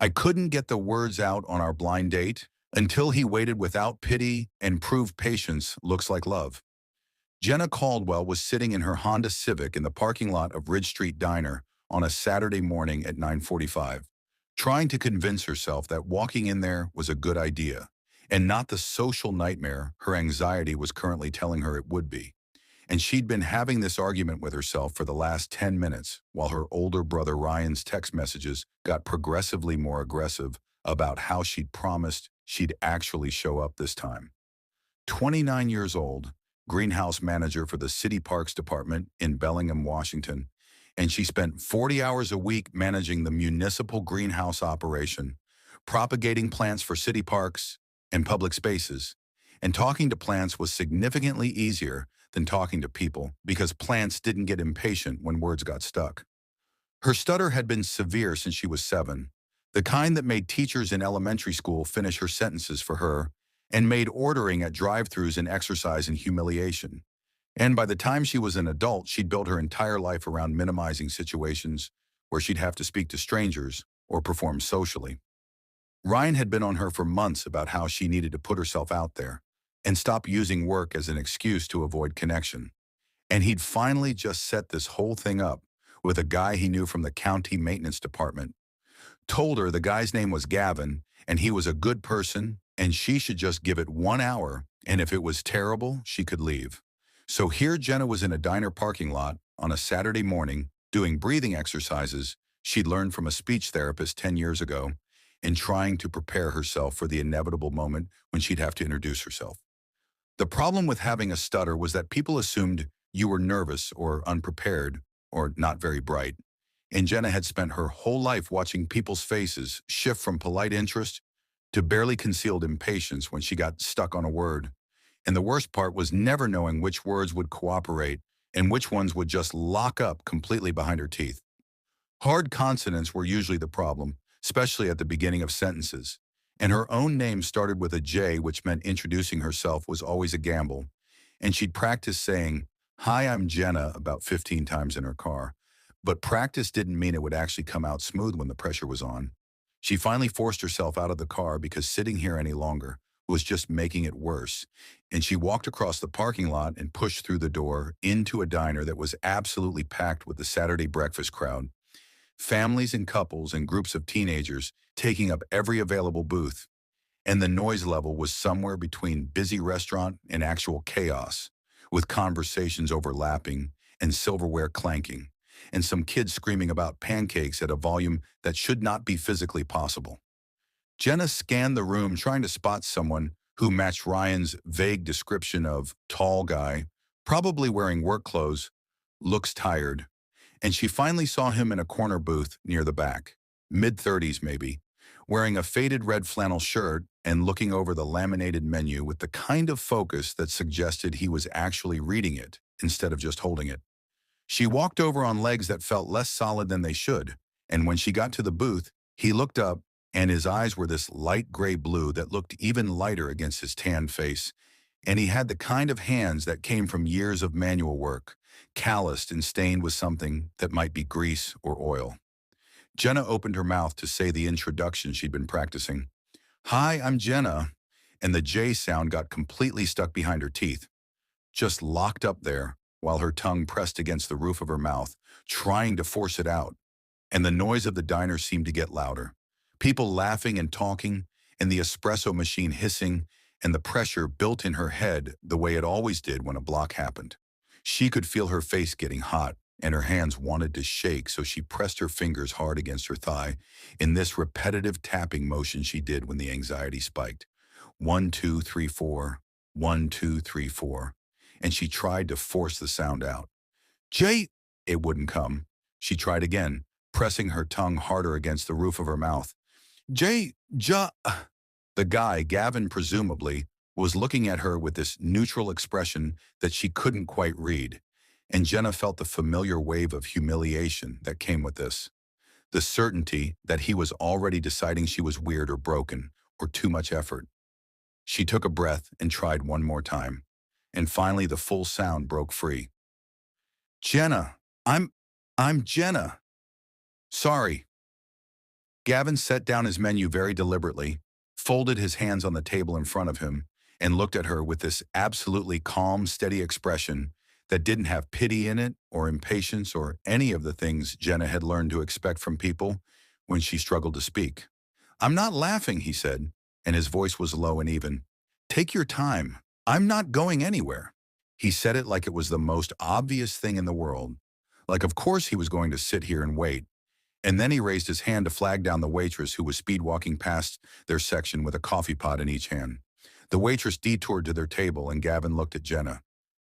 I couldn't get the words out on our blind date until he waited without pity and proved patience looks like love. Jenna Caldwell was sitting in her Honda Civic in the parking lot of Ridge Street Diner on a Saturday morning at 9:45, trying to convince herself that walking in there was a good idea and not the social nightmare her anxiety was currently telling her it would be. And she'd been having this argument with herself for the last 10 minutes while her older brother Ryan's text messages got progressively more aggressive about how she'd promised she'd actually show up this time. 29 years old, greenhouse manager for the City Parks Department in Bellingham, Washington, and she spent 40 hours a week managing the municipal greenhouse operation, propagating plants for city parks and public spaces. And talking to plants was significantly easier than talking to people because plants didn't get impatient when words got stuck. Her stutter had been severe since she was 7, the kind that made teachers in elementary school finish her sentences for her and made ordering at drive-thrus an exercise in humiliation. And by the time she was an adult, she'd built her entire life around minimizing situations where she'd have to speak to strangers or perform socially. Ryan had been on her for months about how she needed to put herself out there and stop using work as an excuse to avoid connection. And he'd finally just set this whole thing up with a guy he knew from the county maintenance department. Told her the guy's name was Gavin and he was a good person and she should just give it 1 hour, and if it was terrible, she could leave. So here Jenna was in a diner parking lot on a Saturday morning doing breathing exercises she'd learned from a speech therapist 10 years ago and trying to prepare herself for the inevitable moment when she'd have to introduce herself. The problem with having a stutter was that people assumed you were nervous or unprepared or not very bright. And Jenna had spent her whole life watching people's faces shift from polite interest to barely concealed impatience when she got stuck on a word. And the worst part was never knowing which words would cooperate and which ones would just lock up completely behind her teeth. Hard consonants were usually the problem, especially at the beginning of sentences. And her own name started with a J, which meant introducing herself was always a gamble. And she'd practiced saying, "Hi, I'm Jenna," about 15 times in her car. But practice didn't mean it would actually come out smooth when the pressure was on. She finally forced herself out of the car because sitting here any longer was just making it worse. And she walked across the parking lot and pushed through the door into a diner that was absolutely packed with the Saturday breakfast crowd. Families and couples and groups of teenagers taking up every available booth. And the noise level was somewhere between busy restaurant and actual chaos, with conversations overlapping and silverware clanking, and some kids screaming about pancakes at a volume that should not be physically possible. Jenna scanned the room trying to spot someone who matched Ryan's vague description of tall guy, probably wearing work clothes, looks tired, and she finally saw him in a corner booth near the back, mid-30s maybe, wearing a faded red flannel shirt and looking over the laminated menu with the kind of focus that suggested he was actually reading it instead of just holding it. She walked over on legs that felt less solid than they should, and when she got to the booth, he looked up, and his eyes were this light gray blue that looked even lighter against his tanned face, and he had the kind of hands that came from years of manual work, calloused and stained with something that might be grease or oil. Jenna opened her mouth to say the introduction she'd been practicing. "Hi, I'm Jenna," and the J sound got completely stuck behind her teeth, just locked up there while her tongue pressed against the roof of her mouth, trying to force it out. And the noise of the diner seemed to get louder. People laughing and talking, and the espresso machine hissing, and the pressure built in her head the way it always did when a block happened. She could feel her face getting hot, and her hands wanted to shake, so she pressed her fingers hard against her thigh in this repetitive tapping motion she did when the anxiety spiked. 1, 2, 3, 4. 1, 2, 3, 4. And she tried to force the sound out. "Jay!" It wouldn't come. She tried again, pressing her tongue harder against the roof of her mouth. "Jay, ja." The guy, Gavin presumably, was looking at her with this neutral expression that she couldn't quite read, and Jenna felt the familiar wave of humiliation that came with this. The certainty that he was already deciding she was weird or broken, or too much effort. She took a breath and tried one more time, and finally the full sound broke free. "Jenna, I'm Jenna. Sorry." Gavin set down his menu very deliberately, folded his hands on the table in front of him, and looked at her with this absolutely calm, steady expression that didn't have pity in it or impatience or any of the things Jenna had learned to expect from people when she struggled to speak. "I'm not laughing," he said, and his voice was low and even. "Take your time. I'm not going anywhere." He said it like it was the most obvious thing in the world. Like, of course he was going to sit here and wait. And then he raised his hand to flag down the waitress who was speed walking past their section with a coffee pot in each hand. The waitress detoured to their table, and Gavin looked at Jenna.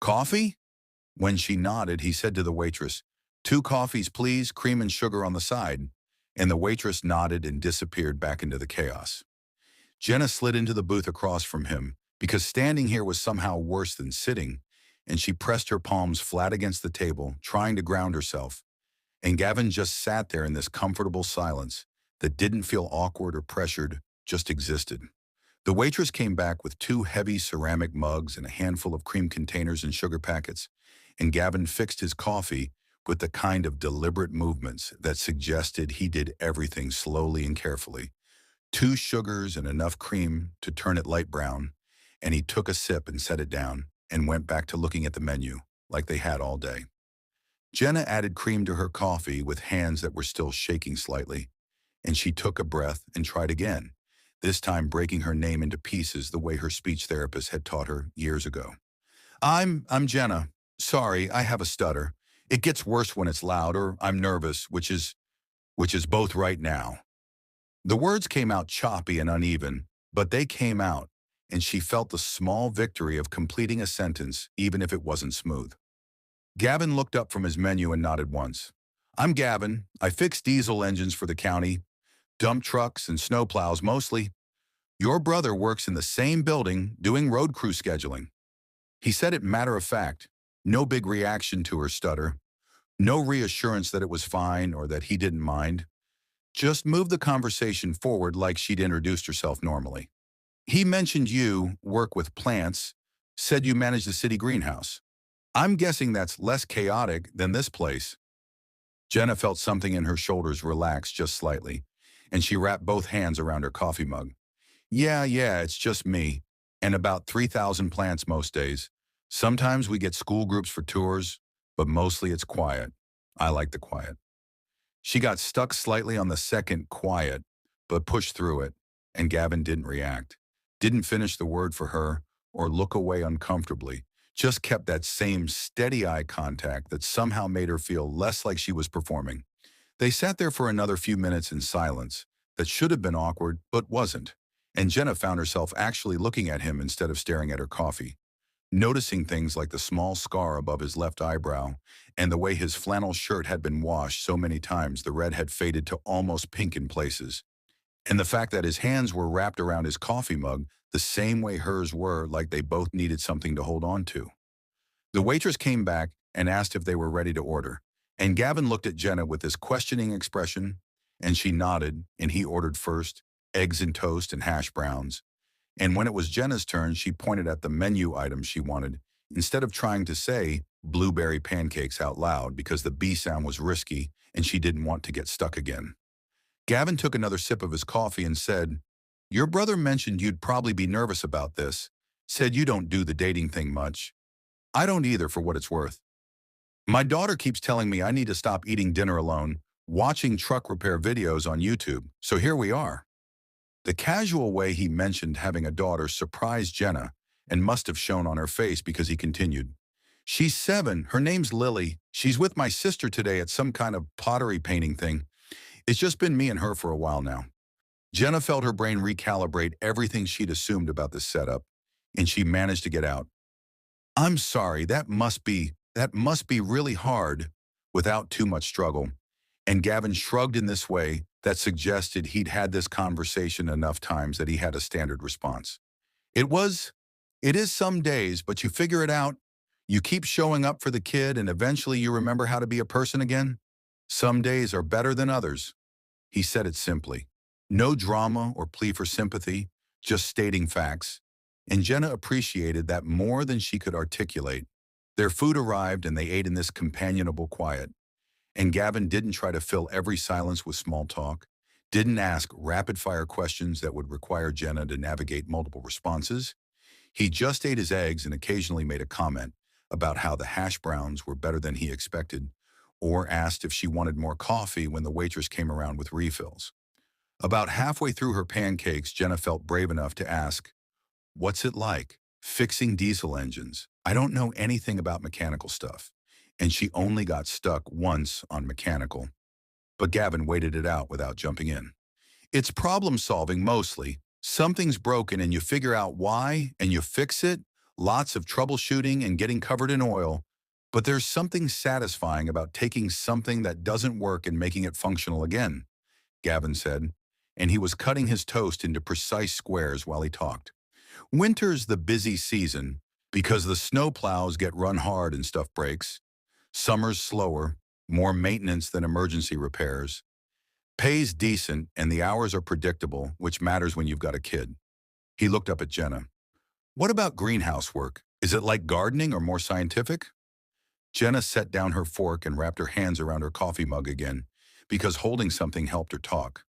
"Coffee?" When she nodded, he said to the waitress, "2 coffees, please, cream and sugar on the side." And the waitress nodded and disappeared back into the chaos. Jenna slid into the booth across from him, because standing here was somehow worse than sitting, and she pressed her palms flat against the table, trying to ground herself. And Gavin just sat there in this comfortable silence that didn't feel awkward or pressured, just existed. The waitress came back with 2 heavy ceramic mugs and a handful of cream containers and sugar packets, and Gavin fixed his coffee with the kind of deliberate movements that suggested he did everything slowly and carefully. 2 sugars and enough cream to turn it light brown, and he took a sip and set it down and went back to looking at the menu like they had all day. Jenna added cream to her coffee with hands that were still shaking slightly, and she took a breath and tried again, this time breaking her name into pieces the way her speech therapist had taught her years ago. I'm Jenna. Sorry, I have a stutter. It gets worse when it's loud, or I'm nervous, which is both right now." The words came out choppy and uneven, but they came out, and she felt the small victory of completing a sentence, even if it wasn't smooth. Gavin looked up from his menu and nodded once. "I'm Gavin. I fix diesel engines for the county, dump trucks and snowplows mostly. Your brother works in the same building doing road crew scheduling." He said it matter of fact, no big reaction to her stutter, no reassurance that it was fine or that he didn't mind. Just moved the conversation forward like she'd introduced herself normally. "He mentioned you work with plants, said you manage the city greenhouse. I'm guessing that's less chaotic than this place." Jenna felt something in her shoulders relax just slightly, and she wrapped both hands around her coffee mug. Yeah, it's just me, and about 3,000 plants most days. Sometimes we get school groups for tours, but mostly it's quiet. I like the quiet." She got stuck slightly on the second quiet, but pushed through it, and Gavin didn't react, didn't finish the word for her, or look away uncomfortably, just kept that same steady eye contact that somehow made her feel less like she was performing. They sat there for another few minutes in silence that should have been awkward, but wasn't, and Jenna found herself actually looking at him instead of staring at her coffee, noticing things like the small scar above his left eyebrow and the way his flannel shirt had been washed so many times the red had faded to almost pink in places, and the fact that his hands were wrapped around his coffee mug the same way hers were, like they both needed something to hold on to. The waitress came back and asked if they were ready to order, and Gavin looked at Jenna with this questioning expression, and she nodded, and he ordered first eggs and toast and hash browns. And when it was Jenna's turn, she pointed at the menu items she wanted, instead of trying to say blueberry pancakes out loud because the B sound was risky and she didn't want to get stuck again. Gavin took another sip of his coffee and said, "Your brother mentioned you'd probably be nervous about this, said you don't do the dating thing much. I don't either, for what it's worth. My daughter keeps telling me I need to stop eating dinner alone, watching truck repair videos on YouTube, so here we are." The casual way he mentioned having a daughter surprised Jenna and must have shown on her face, because he continued, "She's 7, her name's Lily. She's with my sister today at some kind of pottery painting thing. It's just been me and her for a while now." Jenna felt her brain recalibrate everything she'd assumed about this setup, and she managed to get out, "I'm sorry, that must be really hard," without too much struggle. And Gavin shrugged in this way that suggested he'd had this conversation enough times that he had a standard response. It was, "It is some days, but you figure it out. You keep showing up for the kid, and eventually you remember how to be a person again. Some days are better than others." He said it simply. No drama or plea for sympathy, just stating facts. And Jenna appreciated that more than she could articulate. Their food arrived, and they ate in this companionable quiet. And Gavin didn't try to fill every silence with small talk, didn't ask rapid-fire questions that would require Jenna to navigate multiple responses. He just ate his eggs and occasionally made a comment about how the hash browns were better than he expected, or asked if she wanted more coffee when the waitress came around with refills. About halfway through her pancakes, Jenna felt brave enough to ask, "What's it like fixing diesel engines? I don't know anything about mechanical stuff." And she only got stuck once on mechanical. But Gavin waited it out without jumping in. It's problem solving mostly. Something's broken and you figure out why and you fix it. Lots of troubleshooting and getting covered in oil. But there's something satisfying about taking something that doesn't work and making it functional again, Gavin said, and he was cutting his toast into precise squares while he talked. Winter's the busy season because the snow plows get run hard and stuff breaks. Summer's slower, more maintenance than emergency repairs. Pay's decent and the hours are predictable, which matters when you've got a kid. He looked up at Jenna. What about greenhouse work? Is it like gardening or more scientific? Jenna set down her fork and wrapped her hands around her coffee mug again, because holding something helped her talk.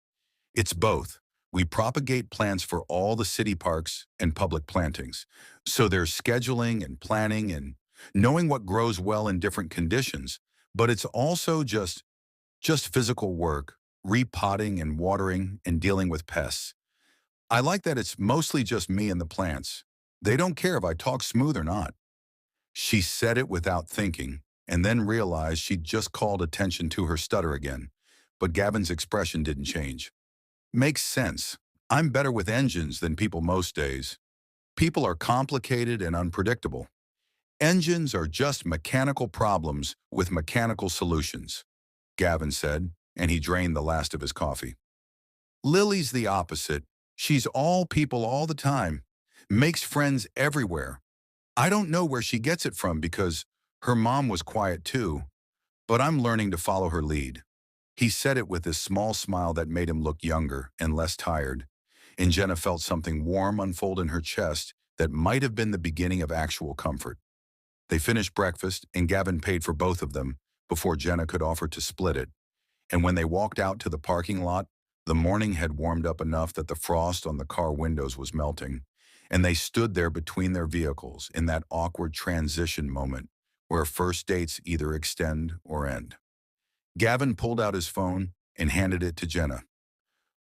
It's both. We propagate plants for all the city parks and public plantings. So there's scheduling and planning and knowing what grows well in different conditions. But it's also just physical work, repotting and watering and dealing with pests. I like that it's mostly just me and the plants. They don't care if I talk smooth or not. She said it without thinking, and then realized she'd just called attention to her stutter again. But Gavin's expression didn't change. Makes sense. I'm better with engines than people most days. People are complicated and unpredictable. Engines are just mechanical problems with mechanical solutions, Gavin said, and he drained the last of his coffee. Lily's the opposite. She's all people all the time, makes friends everywhere. I don't know where she gets it from because her mom was quiet too, but I'm learning to follow her lead. He said it with this small smile that made him look younger and less tired, and Jenna felt something warm unfold in her chest that might have been the beginning of actual comfort. They finished breakfast, and Gavin paid for both of them before Jenna could offer to split it. And when they walked out to the parking lot, the morning had warmed up enough that the frost on the car windows was melting, and they stood there between their vehicles in that awkward transition moment where first dates either extend or end. Gavin pulled out his phone and handed it to Jenna.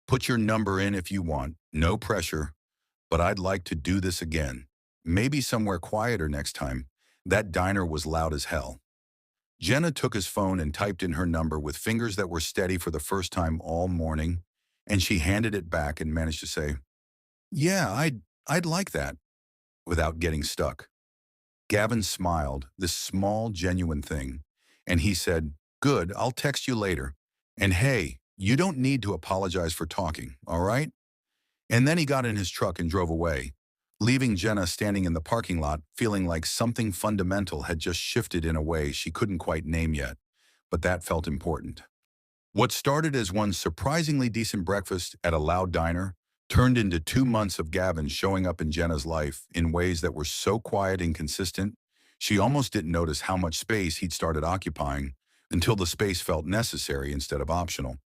Put your number in if you want, no pressure, but I'd like to do this again. Maybe somewhere quieter next time. That diner was loud as hell. Jenna took his phone and typed in her number with fingers that were steady for the first time all morning, and she handed it back and managed to say, "Yeah, I'd like that," without getting stuck. Gavin smiled, this small, genuine thing, and he said, "Good, I'll text you later. And hey, you don't need to apologize for talking, all right?" And then he got in his truck and drove away, leaving Jenna standing in the parking lot feeling like something fundamental had just shifted in a way she couldn't quite name yet, but that felt important. What started as one surprisingly decent breakfast at a loud diner turned into 2 months of Gavin showing up in Jenna's life in ways that were so quiet and consistent, she almost didn't notice how much space he'd started occupying until the space felt necessary instead of optional.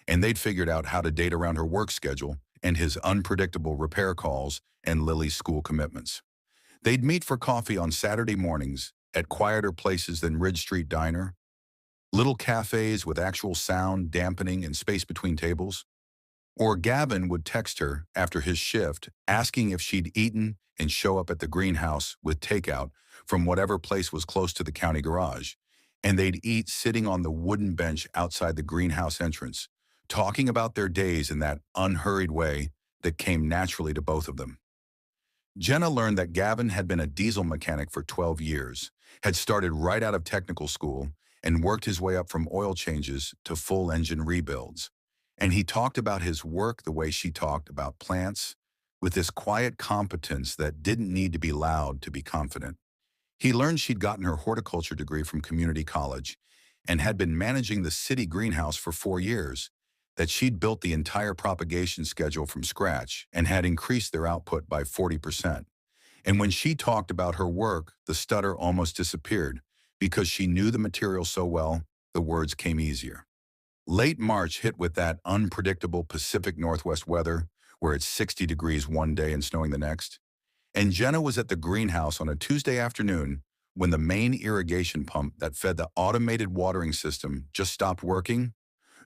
And they'd figured out how to date around her work schedule and his unpredictable repair calls and Lily's school commitments. They'd meet for coffee on Saturday mornings at quieter places than Ridge Street Diner, little cafes with actual sound, dampening, and space between tables. Or Gavin would text her after his shift, asking if she'd eaten and show up at the greenhouse with takeout from whatever place was close to the county garage. And they'd eat sitting on the wooden bench outside the greenhouse entrance, talking about their days in that unhurried way that came naturally to both of them. Jenna learned that Gavin had been a diesel mechanic for 12 years, had started right out of technical school, and worked his way up from oil changes to full engine rebuilds. And he talked about his work the way she talked about plants, with this quiet competence that didn't need to be loud to be confident. He learned she'd gotten her horticulture degree from community college and had been managing the city greenhouse for 4 years, that she'd built the entire propagation schedule from scratch and had increased their output by 40%. And when she talked about her work, the stutter almost disappeared because she knew the material so well, the words came easier. Late March hit with that unpredictable Pacific Northwest weather where it's 60 degrees one day and snowing the next. And Jenna was at the greenhouse on a Tuesday afternoon when the main irrigation pump that fed the automated watering system just stopped working.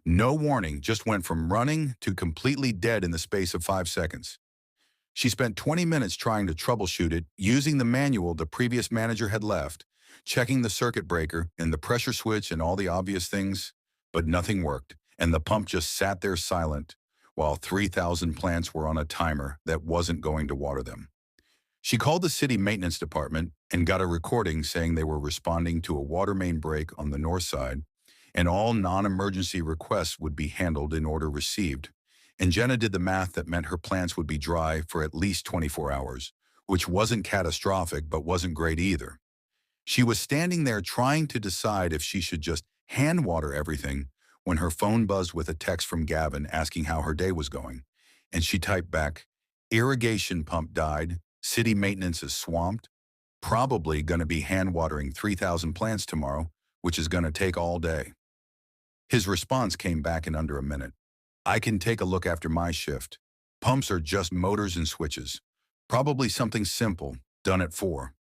No warning, just went from running to completely dead in the space of 5 seconds. She spent 20 minutes trying to troubleshoot it using the manual the previous manager had left, checking the circuit breaker and the pressure switch and all the obvious things, but nothing worked, and the pump just sat there silent while 3,000 plants were on a timer that wasn't going to water them. She called the city maintenance department and got a recording saying they were responding to a water main break on the north side, and all non-emergency requests would be handled in order received. And Jenna did the math that meant her plants would be dry for at least 24 hours, which wasn't catastrophic but wasn't great either. She was standing there trying to decide if she should just hand water everything when her phone buzzed with a text from Gavin asking how her day was going. And she typed back, "Irrigation pump died, city maintenance is swamped, probably going to be hand watering 3,000 plants tomorrow, which is going to take all day." His response came back in under a minute. "I can take a look after my shift. Pumps are just motors and switches. Probably something simple, done at 4.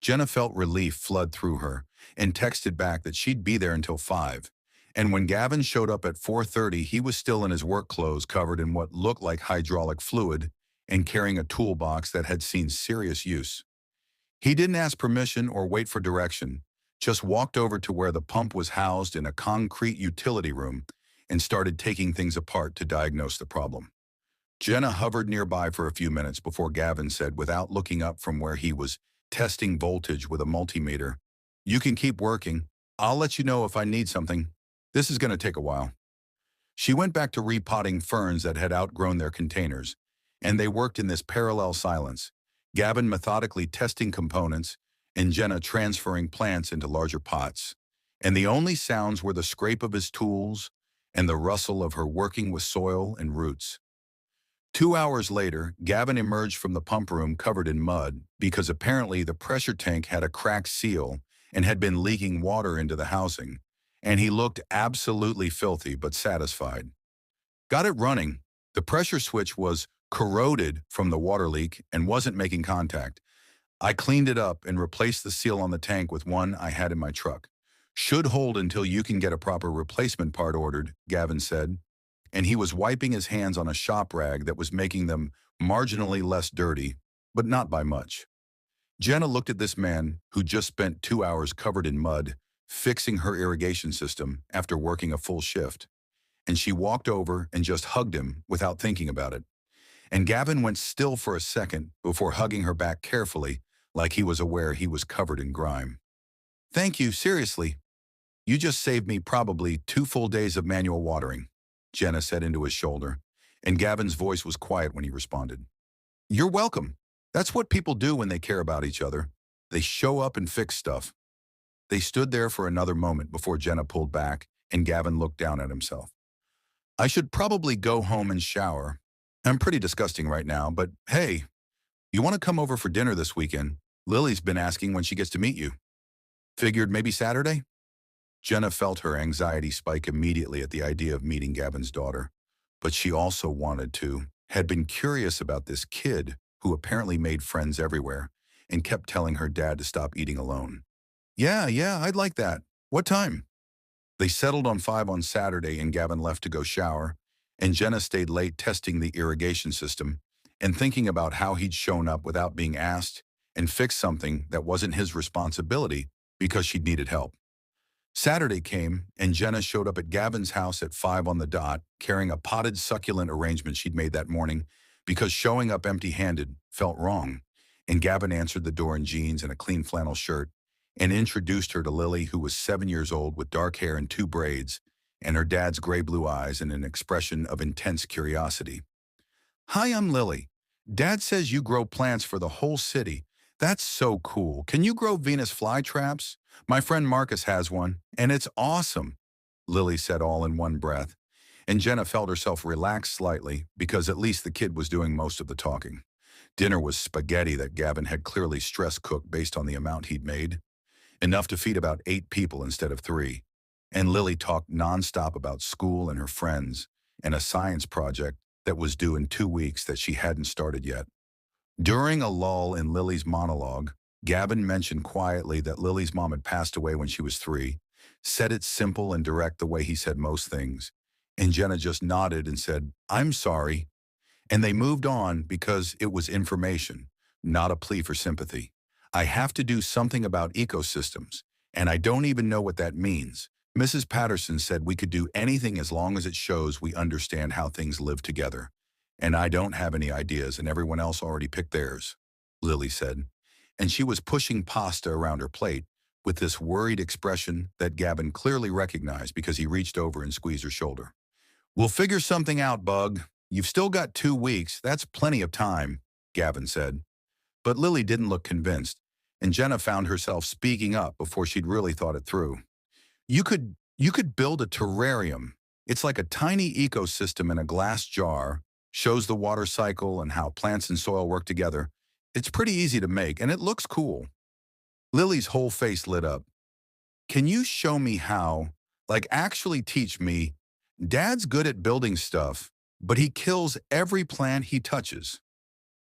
Jenna felt relief flood through her and texted back that she'd be there until 5. And when Gavin showed up at 4:30, he was still in his work clothes covered in what looked like hydraulic fluid and carrying a toolbox that had seen serious use. He didn't ask permission or wait for direction, just walked over to where the pump was housed in a concrete utility room and started taking things apart to diagnose the problem. Jenna hovered nearby for a few minutes before Gavin said, without looking up from where he was testing voltage with a multimeter, "You can keep working. I'll let you know if I need something. This is going to take a while." She went back to repotting ferns that had outgrown their containers, and they worked in this parallel silence, Gavin methodically testing components and Jenna transferring plants into larger pots. And the only sounds were the scrape of his tools and the rustle of her working with soil and roots. 2 hours later, Gavin emerged from the pump room covered in mud because apparently the pressure tank had a cracked seal and had been leaking water into the housing, and he looked absolutely filthy but satisfied. "Got it running. The pressure switch was corroded from the water leak and wasn't making contact. I cleaned it up and replaced the seal on the tank with one I had in my truck. Should hold until you can get a proper replacement part ordered," Gavin said, and he was wiping his hands on a shop rag that was making them marginally less dirty, but not by much. Jenna looked at this man who just spent 2 hours covered in mud, fixing her irrigation system after working a full shift, and she walked over and just hugged him without thinking about it. And Gavin went still for a second before hugging her back carefully, like he was aware he was covered in grime. "Thank you, seriously. You just saved me probably 2 full days of manual watering," Jenna said into his shoulder, and Gavin's voice was quiet when he responded. "You're welcome. That's what people do when they care about each other. They show up and fix stuff." They stood there for another moment before Jenna pulled back and Gavin looked down at himself. "I should probably go home and shower. I'm pretty disgusting right now, but hey, you want to come over for dinner this weekend? Lily's been asking when she gets to meet you. Figured maybe Saturday?" Jenna felt her anxiety spike immediately at the idea of meeting Gavin's daughter, but she also had been curious about this kid who apparently made friends everywhere and kept telling her dad to stop eating alone. Yeah, I'd like that. What time?" They settled on 5 on Saturday and Gavin left to go shower, and Jenna stayed late testing the irrigation system and thinking about how he'd shown up without being asked and fixed something that wasn't his responsibility because she'd needed help. Saturday came, and Jenna showed up at Gavin's house at 5 on the dot, carrying a potted succulent arrangement she'd made that morning because showing up empty-handed felt wrong. And Gavin answered the door in jeans and a clean flannel shirt and introduced her to Lily, who was 7 years old with dark hair and 2 braids, and her dad's gray-blue eyes and an expression of intense curiosity. "Hi, I'm Lily. Dad says you grow plants for the whole city. That's so cool. Can you grow Venus flytraps? My friend Marcus has one, and it's awesome," Lily said all in one breath. And Jenna felt herself relax slightly because at least the kid was doing most of the talking. Dinner was spaghetti that Gavin had clearly stress cooked based on the amount he'd made, enough to feed about 8 people instead of 3. and Lily talked nonstop about school and her friends and a science project that was due in 2 weeks that she hadn't started yet. During a lull in Lily's monologue, Gavin mentioned quietly that Lily's mom had passed away when she was 3, said it simple and direct the way he said most things, and Jenna just nodded and said, "I'm sorry," and they moved on because it was information, not a plea for sympathy. I have to do something about ecosystems, and I don't even know what that means. Mrs. Patterson said we could do anything as long as it shows we understand how things live together. And I don't have any ideas, and everyone else already picked theirs, Lily said. And she was pushing pasta around her plate with this worried expression that Gavin clearly recognized because he reached over and squeezed her shoulder. "We'll figure something out, Bug. You've still got 2 weeks. That's plenty of time," Gavin said. But Lily didn't look convinced, and Jenna found herself speaking up before she'd really thought it through. You could build a terrarium. It's like a tiny ecosystem in a glass jar, shows the water cycle and how plants and soil work together. It's pretty easy to make, and it looks cool. Lily's whole face lit up. "Can you show me how? Like, actually teach me? Dad's good at building stuff, but he kills every plant he touches."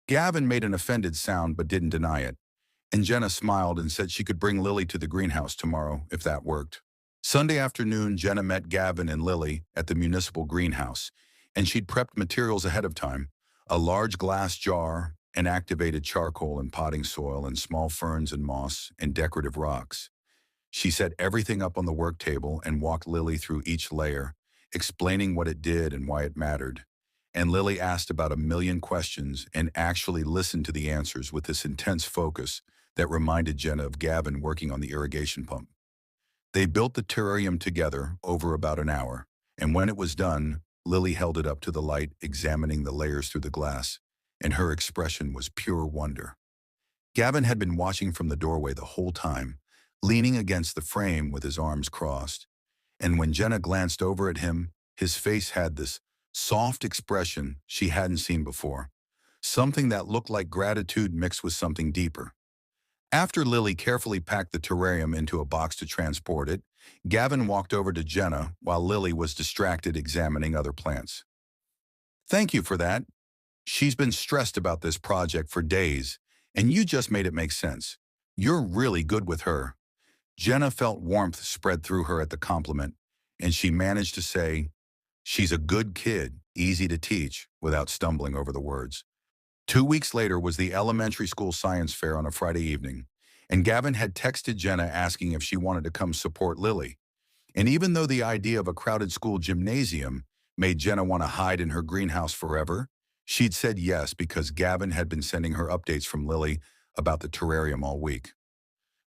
Gavin made an offended sound but didn't deny it, and Jenna smiled and said she could bring Lily to the greenhouse tomorrow if that worked. Sunday afternoon, Jenna met Gavin and Lily at the municipal greenhouse, and she'd prepped materials ahead of time: a large glass jar, and activated charcoal and potting soil, and small ferns and moss and decorative rocks. She set everything up on the work table and walked Lily through each layer, explaining what it did and why it mattered. And Lily asked about a million questions and actually listened to the answers with this intense focus that reminded Jenna of Gavin working on the irrigation pump. They built the terrarium together over about an hour, and when it was done, Lily held it up to the light, examining the layers through the glass, and her expression was pure wonder. Gavin had been watching from the doorway the whole time, leaning against the frame with his arms crossed. And when Jenna glanced over at him, his face had this soft expression she hadn't seen before, something that looked like gratitude mixed with something deeper. After Lily carefully packed the terrarium into a box to transport it, Gavin walked over to Jenna while Lily was distracted examining other plants. "Thank you for that. She's been stressed about this project for days, and you just made it make sense. You're really good with her." Jenna felt warmth spread through her at the compliment, and she managed to say, "She's a good kid, easy to teach," without stumbling over the words. 2 weeks later was the elementary school science fair on a Friday evening, and Gavin had texted Jenna asking if she wanted to come support Lily. And even though the idea of a crowded school gymnasium made Jenna want to hide in her greenhouse forever, she'd said yes because Gavin had been sending her updates from Lily about the terrarium all week.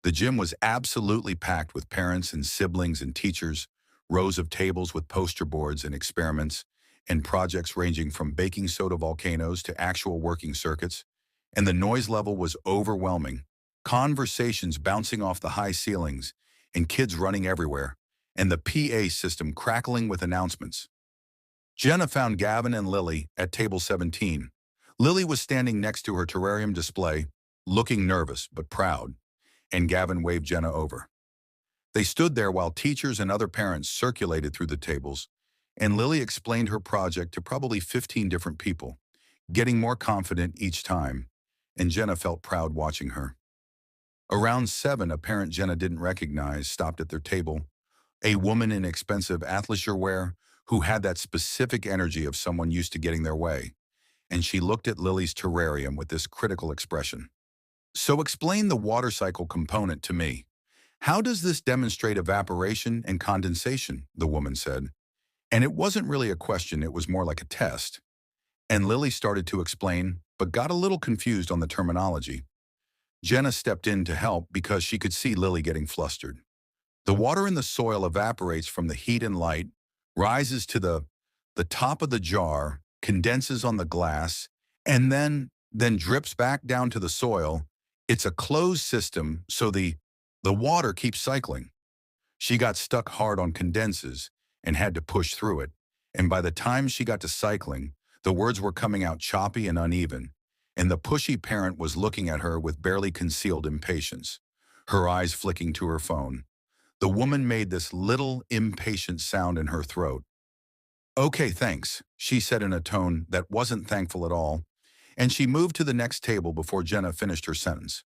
The gym was absolutely packed with parents and siblings and teachers, rows of tables with poster boards and experiments, and projects ranging from baking soda volcanoes to actual working circuits, and the noise level was overwhelming. Conversations bouncing off the high ceilings, and kids running everywhere, and the PA system crackling with announcements. Jenna found Gavin and Lily at table 17. Lily was standing next to her terrarium display, looking nervous but proud, and Gavin waved Jenna over. They stood there while teachers and other parents circulated through the tables, and Lily explained her project to probably 15 different people, getting more confident each time, and Jenna felt proud watching her. Around 7, a parent Jenna didn't recognize stopped at their table, a woman in expensive athleisure wear who had that specific energy of someone used to getting their way, and she looked at Lily's terrarium with this critical expression. "So explain the water cycle component to me. How does this demonstrate evaporation and condensation?" the woman said. And it wasn't really a question, it was more like a test. And Lily started to explain, but got a little confused on the terminology. Jenna stepped in to help because she could see Lily getting flustered. The water in the soil evaporates from the heat and light, rises to the top of the jar, condenses on the glass, and then drips back down to the soil. It's a closed system, so the water keeps cycling. She got stuck hard on condenses and had to push through it, and by the time she got to cycling, the words were coming out choppy and uneven, and the pushy parent was looking at her with barely concealed impatience, her eyes flicking to her phone. The woman made this little impatient sound in her throat. "Okay, thanks," she said in a tone that wasn't thankful at all, and she moved to the next table before Jenna finished her sentence.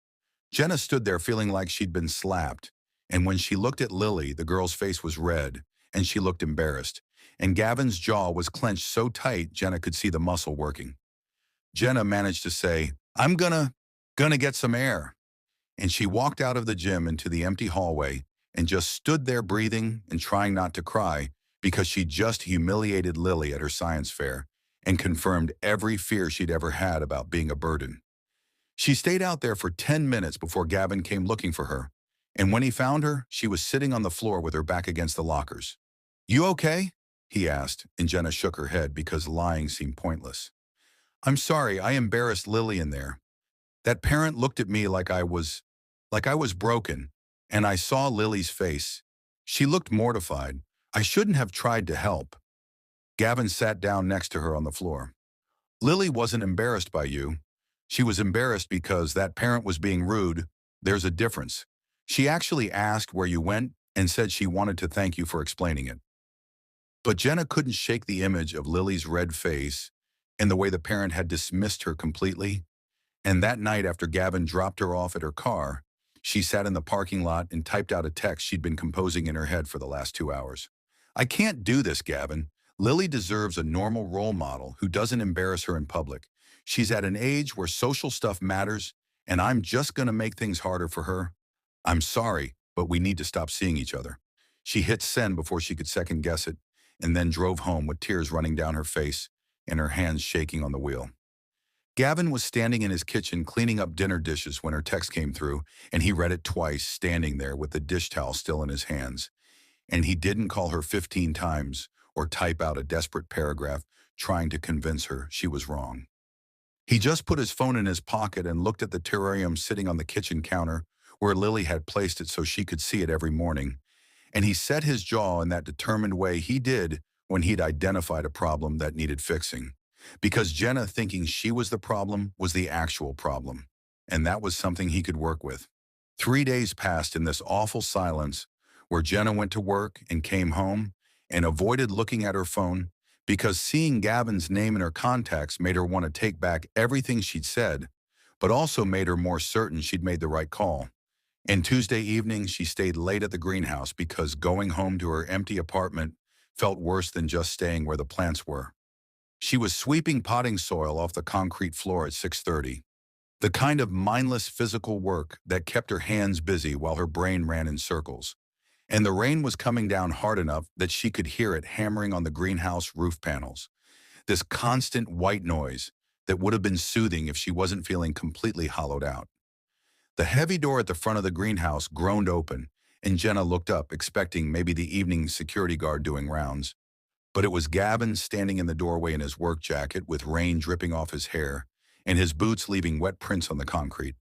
Jenna stood there feeling like she'd been slapped, and when she looked at Lily, the girl's face was red, and she looked embarrassed, and Gavin's jaw was clenched so tight Jenna could see the muscle working. Jenna managed to say, "I'm gonna get some air." And she walked out of the gym into the empty hallway and just stood there breathing and trying not to cry because she just humiliated Lily at her science fair and confirmed every fear she'd ever had about being a burden. She stayed out there for 10 minutes before Gavin came looking for her, and when he found her, she was sitting on the floor with her back against the lockers. "You okay?" he asked, and Jenna shook her head because lying seemed pointless. "I'm sorry, I embarrassed Lily in there. That parent looked at me like I was broken, and I saw Lily's face. She looked mortified. I shouldn't have tried to help." Gavin sat down next to her on the floor. "Lily wasn't embarrassed by you. She was embarrassed because that parent was being rude. There's a difference. She actually asked where you went and said she wanted to thank you for explaining it." But Jenna couldn't shake the image of Lily's red face and the way the parent had dismissed her completely. And that night, after Gavin dropped her off at her car, she sat in the parking lot and typed out a text she'd been composing in her head for the last 2 hours. "I can't do this, Gavin. Lily deserves a normal role model who doesn't embarrass her in public. She's at an age where social stuff matters, and I'm just going to make things harder for her. I'm sorry, but we need to stop seeing each other." She hit send before she could second guess it, and then drove home with tears running down her face and her hands shaking on the wheel. Gavin was standing in his kitchen cleaning up dinner dishes when her text came through, and he read it twice, standing there with the dish towel still in his hands. And he didn't call her 15 times or type out a desperate paragraph trying to convince her she was wrong. He just put his phone in his pocket and looked at the terrarium sitting on the kitchen counter where Lily had placed it so she could see it every morning. And he set his jaw in that determined way he did when he'd identified a problem that needed fixing. Because Jenna thinking she was the problem was the actual problem. And that was something he could work with. 3 days passed in this awful silence where Jenna went to work and came home and avoided looking at her phone because seeing Gavin's name in her contacts made her want to take back everything she'd said, but also made her more certain she'd made the right call. And Tuesday evening, she stayed late at the greenhouse because going home to her empty apartment felt worse than just staying where the plants were. She was sweeping potting soil off the concrete floor at 6:30, the kind of mindless physical work that kept her hands busy while her brain ran in circles. And the rain was coming down hard enough that she could hear it hammering on the greenhouse roof panels, this constant white noise that would have been soothing if she wasn't feeling completely hollowed out. The heavy door at the front of the greenhouse groaned open, and Jenna looked up, expecting maybe the evening security guard doing rounds. But it was Gavin standing in the doorway in his work jacket with rain dripping off his hair and his boots leaving wet prints on the concrete.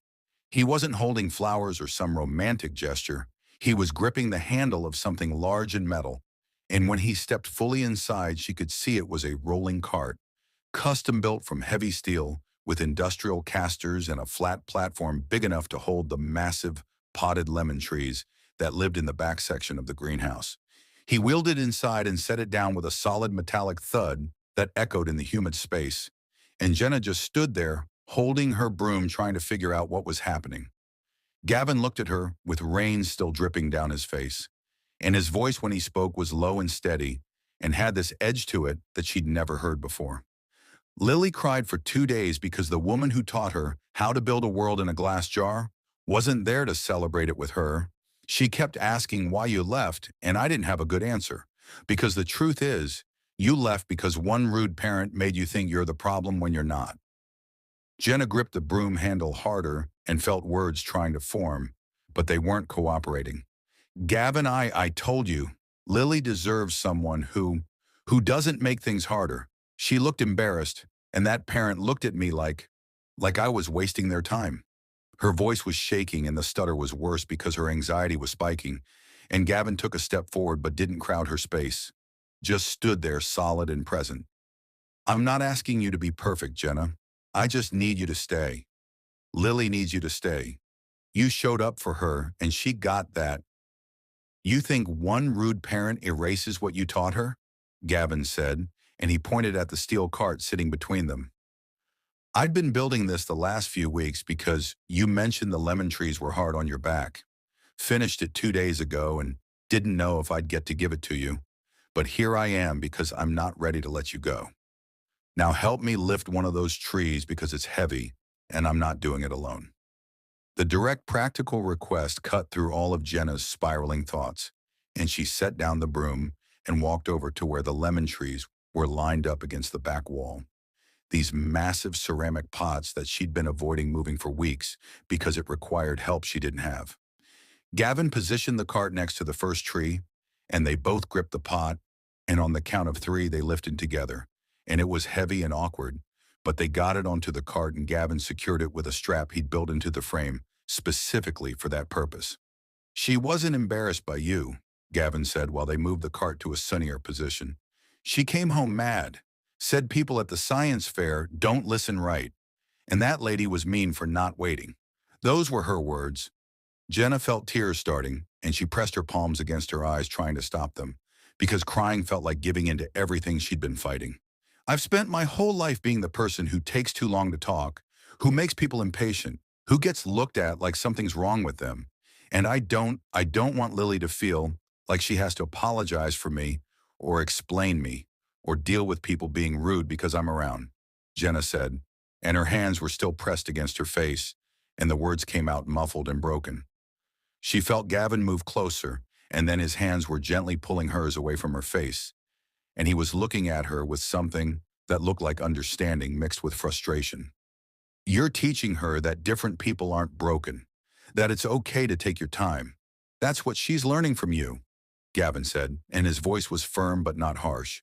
He wasn't holding flowers or some romantic gesture. He was gripping the handle of something large and metal. And when he stepped fully inside, she could see it was a rolling cart, custom built from heavy steel with industrial casters and a flat platform big enough to hold the massive potted lemon trees that lived in the back section of the greenhouse. He wheeled it inside and set it down with a solid metallic thud that echoed in the humid space. And Jenna just stood there, holding her broom, trying to figure out what was happening. Gavin looked at her with rain still dripping down his face, and his voice when he spoke was low and steady and had this edge to it that she'd never heard before. "Lily cried for 2 days because the woman who taught her how to build a world in a glass jar wasn't there to celebrate it with her. She kept asking why you left, and I didn't have a good answer. Because the truth is, you left because one rude parent made you think you're the problem when you're not." Jenna gripped the broom handle harder and felt words trying to form, but they weren't cooperating. "Gavin, I told you, Lily deserves someone who doesn't make things harder." She looked embarrassed, and that parent looked at me like I was wasting their time. Her voice was shaking and the stutter was worse because her anxiety was spiking, and Gavin took a step forward but didn't crowd her space. Just stood there solid and present. "I'm not asking you to be perfect, Jenna. I just need you to stay. Lily needs you to stay. You showed up for her and she got that. You think one rude parent erases what you taught her? Gavin said, and he pointed at the steel cart sitting between them. I'd been building this the last few weeks because you mentioned the lemon trees were hard on your back. Finished it 2 days ago and didn't know if I'd get to give it to you. But here I am because I'm not ready to let you go. Now help me lift one of those trees because it's heavy and I'm not doing it alone. The direct practical request cut through all of Jenna's spiraling thoughts, and she set down the broom and walked over to where the lemon trees were lined up against the back wall. These massive ceramic pots that she'd been avoiding moving for weeks because it required help she didn't have. Gavin positioned the cart next to the first tree, and they both gripped the pot, and on the count of three they lifted together, and it was heavy and awkward, but they got it onto the cart and Gavin secured it with a strap he'd built into the frame specifically for that purpose. She wasn't embarrassed by you, Gavin said while they moved the cart to a sunnier position. She came home mad, said people at the science fair don't listen right, and that lady was mean for not waiting. Those were her words. Jenna felt tears starting, and she pressed her palms against her eyes trying to stop them, because crying felt like giving in to everything she'd been fighting. I've spent my whole life being the person who takes too long to talk, who makes people impatient, who gets looked at like something's wrong with them. And I don't want Lily to feel like she has to apologize for me or explain me or deal with people being rude because I'm around, Jenna said, and her hands were still pressed against her face, and the words came out muffled and broken. She felt Gavin move closer, and then his hands were gently pulling hers away from her face, and he was looking at her with something that looked like understanding mixed with frustration. You're teaching her that different people aren't broken, that it's okay to take your time. That's what she's learning from you, Gavin said, and his voice was firm but not harsh.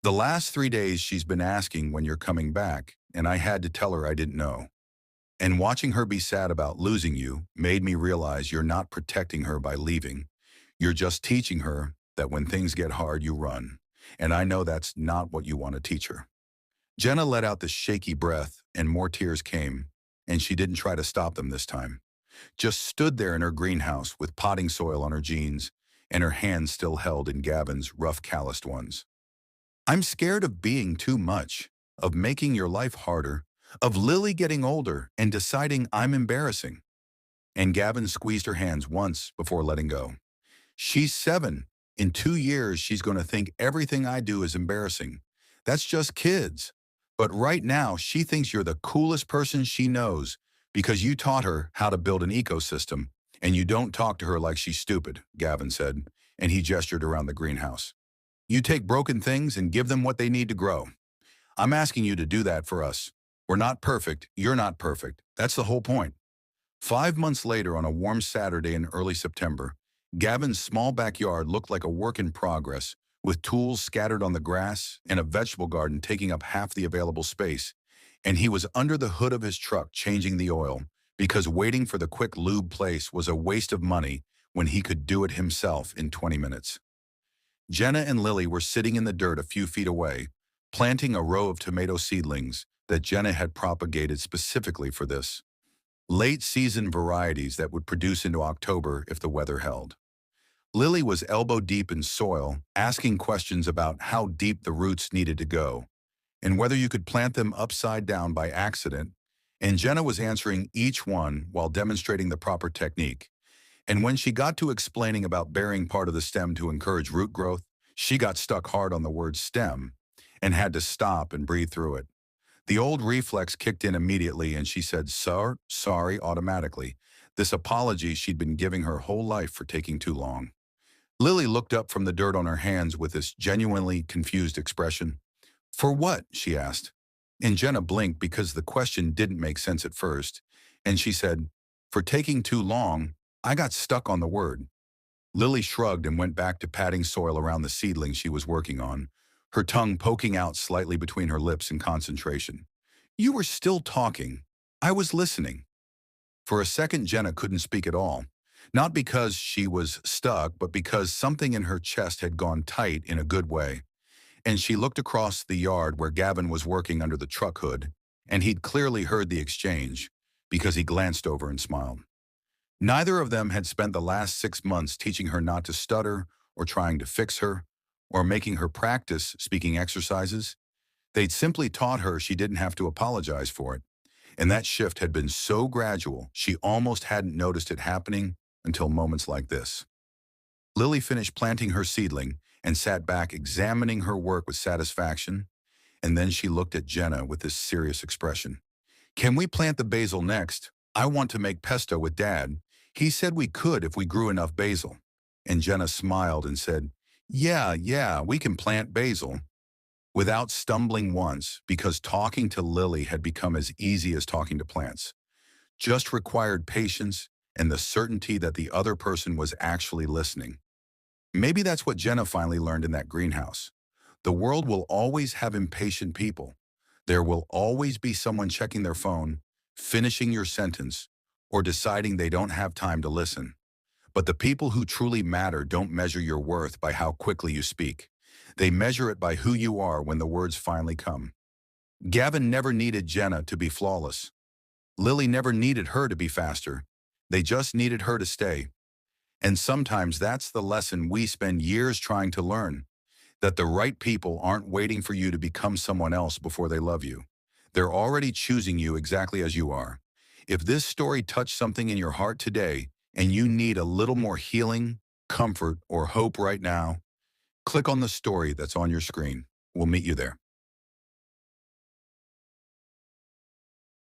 The last 3 days she's been asking when you're coming back, and I had to tell her I didn't know. And watching her be sad about losing you made me realize you're not protecting her by leaving. You're just teaching her that when things get hard, you run. And I know that's not what you want to teach her. Jenna let out this shaky breath, and more tears came, and she didn't try to stop them this time. Just stood there in her greenhouse with potting soil on her jeans, and her hands still held in Gavin's rough, calloused ones. I'm scared of being too much, of making your life harder, of Lily getting older and deciding I'm embarrassing. And Gavin squeezed her hands once before letting go. She's 7. In 2 years, she's going to think everything I do is embarrassing. That's just kids. But right now, she thinks you're the coolest person she knows because you taught her how to build an ecosystem, and you don't talk to her like she's stupid, Gavin said, and he gestured around the greenhouse. You take broken things and give them what they need to grow. I'm asking you to do that for us. We're not perfect. You're not perfect. That's the whole point. 5 months later, on a warm Saturday in early September, Gavin's small backyard looked like a work in progress, with tools scattered on the grass and a vegetable garden taking up half the available space. And he was under the hood of his truck changing the oil, because waiting for the quick lube place was a waste of money when he could do it himself in 20 minutes. Jenna and Lily were sitting in the dirt a few feet away, planting a row of tomato seedlings that Jenna had propagated specifically for this. Late-season varieties that would produce into October if the weather held. Lily was elbow-deep in soil, asking questions about how deep the roots needed to go, and whether you could plant them upside down by accident, and Jenna was answering each one while demonstrating the proper technique. And when she got to explaining about burying part of the stem to encourage root growth, she got stuck hard on the word stem and had to stop and breathe through it. The old reflex kicked in immediately, and she said, sorry, automatically. This apology she'd been giving her whole life for taking too long. Lily looked up from the dirt on her hands with this genuinely confused expression. For what? She asked. And Jenna blinked because the question didn't make sense at first, and she said, for taking too long, I got stuck on the word. Lily shrugged and went back to patting soil around the seedling she was working on, her tongue poking out slightly between her lips in concentration. You were still talking. I was listening. For a second, Jenna couldn't speak at all. Not because she was stuck, but because something in her chest had gone tight in a good way. And she looked across the yard where Gavin was working under the truck hood, and he'd clearly heard the exchange, because he glanced over and smiled. Neither of them had spent the last 6 months teaching her not to stutter or trying to fix her or making her practice speaking exercises. They'd simply taught her she didn't have to apologize for it. And that shift had been so gradual, she almost hadn't noticed it happening until moments like this. Lily finished planting her seedling and sat back examining her work with satisfaction, and then she looked at Jenna with this serious expression. Can we plant the basil next? I want to make pesto with Dad. He said we could if we grew enough basil. And Jenna smiled and said, yeah, we can plant basil. Without stumbling once, because talking to Lily had become as easy as talking to plants. Just required patience and the certainty that the other person was actually listening. Maybe that's what Jenna finally learned in that greenhouse. The world will always have impatient people. There will always be someone checking their phone, finishing your sentence, or deciding they don't have time to listen. But the people who truly matter don't measure your worth by how quickly you speak. They measure it by who you are when the words finally come. Gavin never needed Jenna to be flawless. Lily never needed her to be faster. They just needed her to stay. And sometimes that's the lesson we spend years trying to learn, that the right people aren't waiting for you to become someone else before they love you. They're already choosing you exactly as you are. If this story touched something in your heart today and you need a little more healing, comfort, or hope right now, click on the story that's on your screen. We'll meet you there.